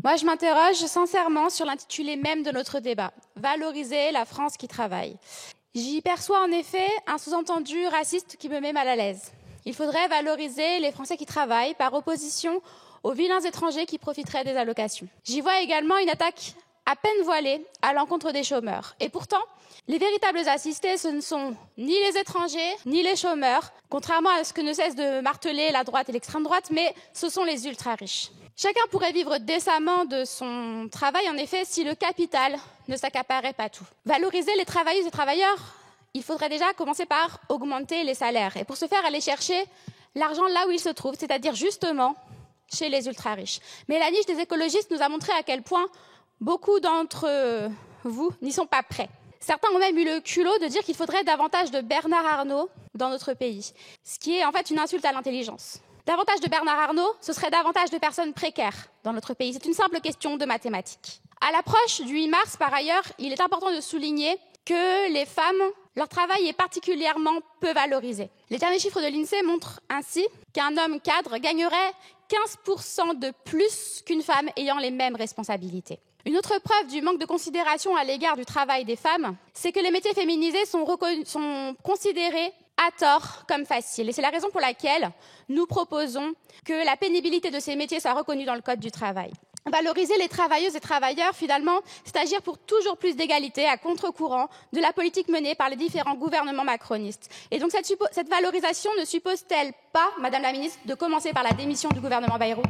Moi, je m'interroge sincèrement sur l'intitulé même de notre débat, valoriser la France qui travaille. J'y perçois en effet un sous-entendu raciste qui me met mal à l'aise. Il faudrait valoriser les Français qui travaillent par opposition aux vilains étrangers qui profiteraient des allocations. J'y vois également une attaque à peine voilée à l'encontre des chômeurs. Et pourtant, les véritables assistés, ce ne sont ni les étrangers, ni les chômeurs, contrairement à ce que ne cesse de marteler la droite et l'extrême droite, mais ce sont les ultra-riches. Chacun pourrait vivre décemment de son travail, en effet, si le capital ne s'accaparait pas tout. Valoriser les travailleuses et travailleurs, il faudrait déjà commencer par augmenter les salaires. Et pour ce faire, aller chercher l'argent là où il se trouve, c'est-à-dire justement chez les ultra-riches. Mais la niche des écologistes nous a montré à quel point beaucoup d'entre vous n'y sont pas prêts. Certains ont même eu le culot de dire qu'il faudrait davantage de Bernard Arnault dans notre pays, ce qui est en fait une insulte à l'intelligence. Davantage de Bernard Arnault, ce serait davantage de personnes précaires dans notre pays. C'est une simple question de mathématiques. À l'approche du 8 mars, par ailleurs, il est important de souligner que les femmes, leur travail est particulièrement peu valorisé. Les derniers chiffres de l'INSEE montrent ainsi qu'un homme cadre gagnerait 15% de plus qu'une femme ayant les mêmes responsabilités. Une autre preuve du manque de considération à l'égard du travail des femmes, c'est que les métiers féminisés sont considérés à tort comme faciles. Et c'est la raison pour laquelle nous proposons que la pénibilité de ces métiers soit reconnue dans le Code du travail. Valoriser les travailleuses et travailleurs, finalement, c'est agir pour toujours plus d'égalité à contre-courant de la politique menée par les différents gouvernements macronistes. Et donc cette valorisation ne suppose-t-elle pas, Madame la Ministre, de commencer par la démission du gouvernement Bayrou ?